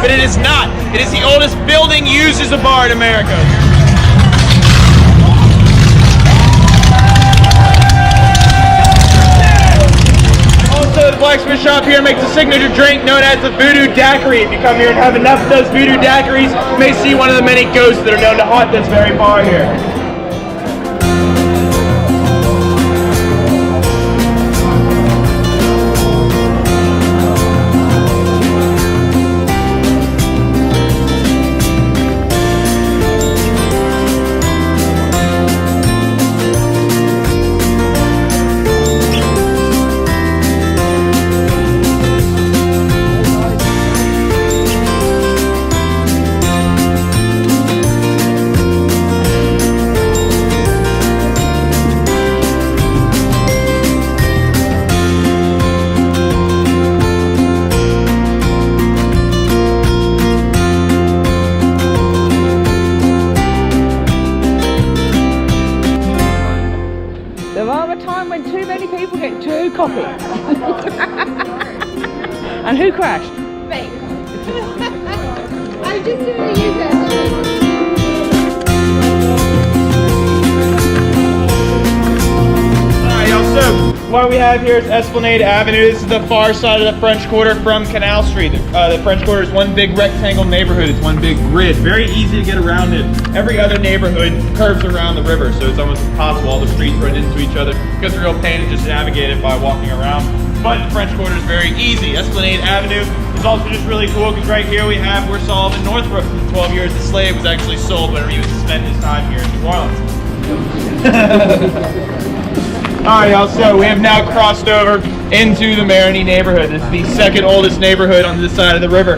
but it is not. It is the oldest building used as a bar in America. Also, the blacksmith shop here makes a signature drink known as the Voodoo Daiquiri. If you come here and have enough of those Voodoo Daiquiris, you may see one of the many ghosts that are known to haunt this very bar here. There are a time when too many people get too cocky. And who crashed? Me. I'm just doing a U-turn. So what we have here is Esplanade Avenue. This is the far side of the French Quarter from Canal Street. The French Quarter is one big rectangle neighborhood. It's one big grid. Very easy to get around it. Every other neighborhood curves around the river, so it's almost impossible. All the streets run into each other. It gets a real pain to just navigate it by walking around. But the French Quarter is very easy. Esplanade Avenue is also just really cool because right here we have where Sullivan Northrup, for the 12 years a slave, was actually sold whenever he was to spend his time here in New Orleans. Alright, y'all, so we have now crossed over into the Marigny neighborhood. This is the second oldest neighborhood on this side of the river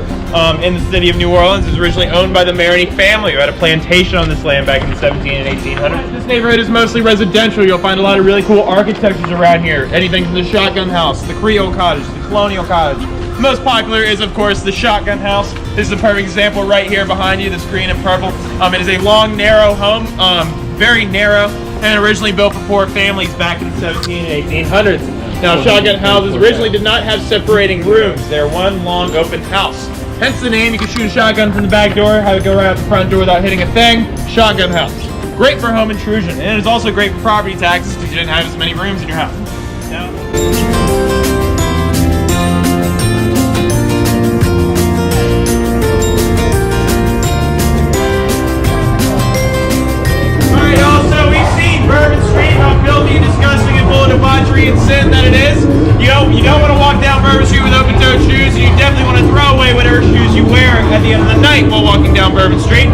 in the city of New Orleans. It was originally owned by the Marigny family who had a plantation on this land back in the 1700s and 1800s. This neighborhood is mostly residential. You'll find a lot of really cool architectures around here. Anything from the Shotgun House, the Creole Cottage, the Colonial Cottage. The most popular is, of course, the Shotgun House. This is a perfect example right here behind you, this green and purple. It is a long, narrow home, very narrow, and originally built for 4 families back in the 1700s and 1800s. Now, shotgun houses originally did not have separating rooms. They're one long open house. Hence the name. You can shoot a shotgun from the back door, have it go right out the front door without hitting a thing. Shotgun house. Great for home intrusion, and it is also great for property taxes because you didn't have as many rooms in your house. Now, Bourbon Street, how filthy, disgusting, and full of debauchery and sin that it is. You don't want to walk down Bourbon Street with open-toed shoes, and you definitely want to throw away whatever shoes you wear at the end of the night while walking down Bourbon Street.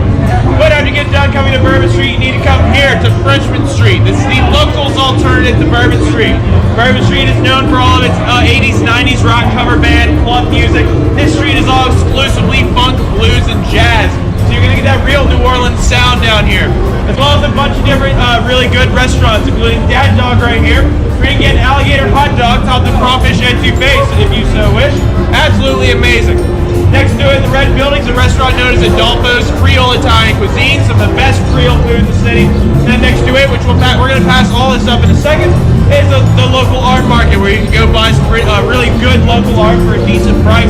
But after you get done coming to Bourbon Street, you need to come here to Frenchman Street. This is the locals' alternative to Bourbon Street. Bourbon Street is known for all of its 80s, 90s rock cover band, club music. This street is all exclusively funk, blues, and jazz. So you're going to get that real New Orleans sound down here. As well as a bunch of different really good restaurants, including Dad Dog right here. We're going to get an alligator hot dog topped with crawfish etouffee, if you so wish. Absolutely amazing. Next to it, in the red building, is a restaurant known as Adolfo's Creole Italian Cuisine, some of the best Creole food in the city. And then next to it, which we're going to pass all this up in a second, is the local art market where you can go buy some really good local art for a decent price.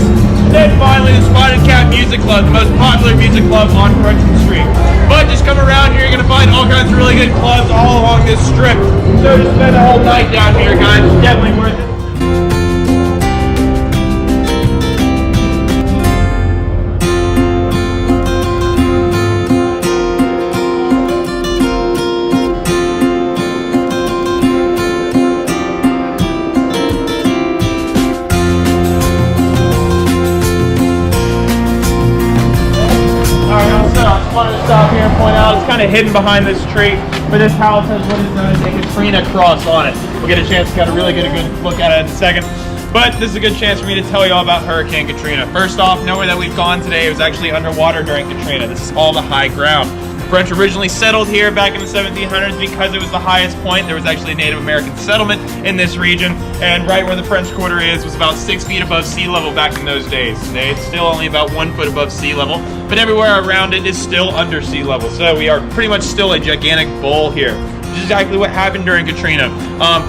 And then finally, the Spotted Cat Music Club, the most popular music club on Frenchman Street. But just come around here, you're going to find all kinds of really good clubs all along this strip. So to spend a whole night down here, guys, it's definitely worth it. Stop here and point out it's kind of hidden behind this tree, but this house has what is known as a Katrina cross on it. We'll get a chance to kind of really get a good look at it in a second, but this is a good chance for me to tell you all about Hurricane Katrina. First off, nowhere that we've gone today was actually underwater during Katrina. This is all the high ground. The French originally settled here back in the 1700s because it was the highest point. There was actually a Native American settlement in this region, and right where the French Quarter is was about 6 feet above sea level back in those days. Today it's still only about 1 foot above sea level, but everywhere around it is still under sea level. So we are pretty much still a gigantic bowl here. which is exactly what happened during Katrina.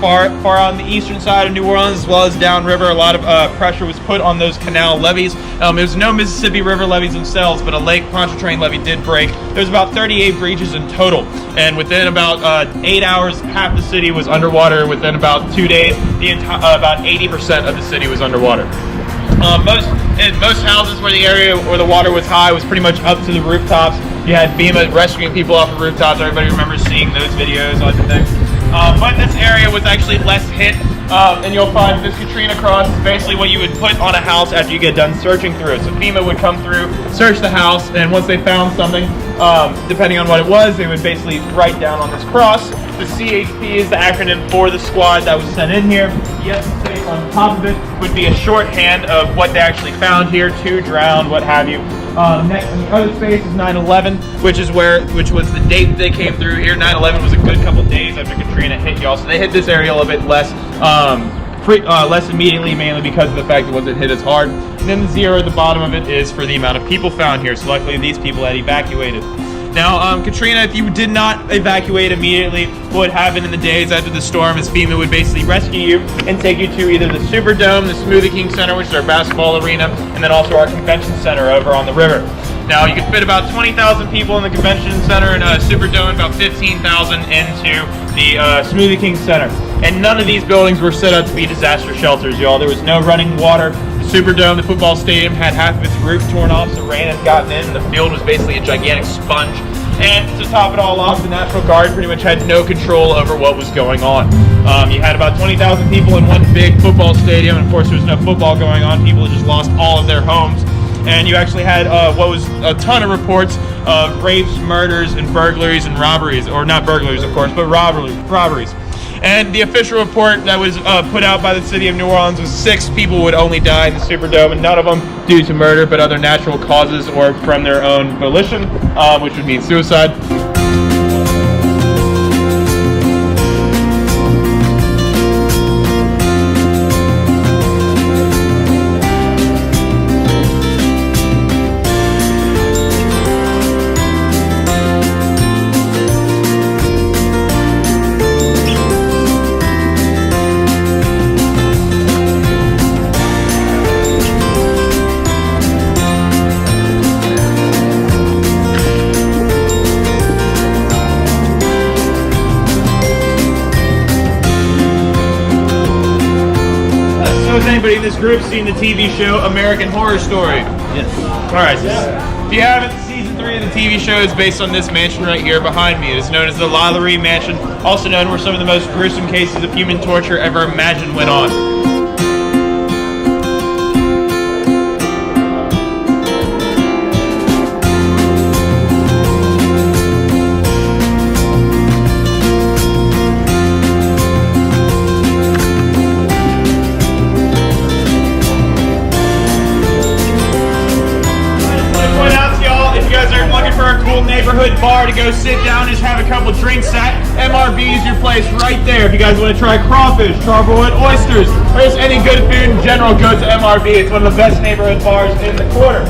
Far on the eastern side of New Orleans, as well as downriver, a lot of pressure was put on those canal levees. There was no Mississippi River levees themselves, but a Lake Pontchartrain levee did break. There was about 38 breaches in total, and within about 8 hours, half the city was underwater. Within about 2 days, about 80% of the city was underwater. Most houses where the area where the water was high was pretty much up to the rooftops. You had FEMA rescuing people off of rooftops. Everybody remembers seeing those videos on the thing. But this area was actually less hit, and you'll find this Katrina cross is basically what you would put on a house after you get done searching through it. So FEMA would come through, search the house, and once they found something, depending on what it was, they would basically write down on this cross. The CHP is the acronym for the squad that was sent in here. The S space on top of it would be a shorthand of what they actually found here: 2 drowned, what have you. Next in the other space is 9/11, which was the date they came through here. 9/11 was a good couple days after Katrina hit y'all, so they hit this area a little bit less. Less immediately, mainly because of the fact it wasn't hit as hard. And then the 0 at the bottom of it is for the amount of people found here. So luckily these people had evacuated. Now, Katrina, if you did not evacuate immediately, what happened in the days after the storm is FEMA would basically rescue you and take you to either the Superdome, the Smoothie King Center, which is our basketball arena, and then also our convention center over on the river. Now, you can fit about 20,000 people in the convention center and Superdome, about 15,000 into the Smoothie King Center. And none of these buildings were set up to be disaster shelters, y'all. There was no running water. The Superdome, the football stadium, had half of its roof torn off, so rain had gotten in, and the field was basically a gigantic sponge. And to top it all off, the National Guard pretty much had no control over what was going on. You had about 20,000 people in one big football stadium, and of course there was no football going on. People had just lost all of their homes. And you actually had what was a ton of reports of rapes, murders, and burglaries and robberies. Or not burglaries, of course, but robberies. And the official report that was put out by the city of New Orleans was 6 people would only die in the Superdome, and none of them due to murder, but other natural causes or from their own volition, which would mean suicide. Has anybody in this group seen the TV show American Horror Story? Yes. Alright, if you haven't, season 3 of the TV show is based on this mansion right here behind me. It is known as the Lalaurie Mansion, also known where some of the most gruesome cases of human torture ever imagined went on. For a cool neighborhood bar to go sit down and just have a couple drinks at, MRB is your place right there. If you guys want to try crawfish, charbroiled oysters, or just any good food in general, go to MRB. It's one of the best neighborhood bars in the quarter.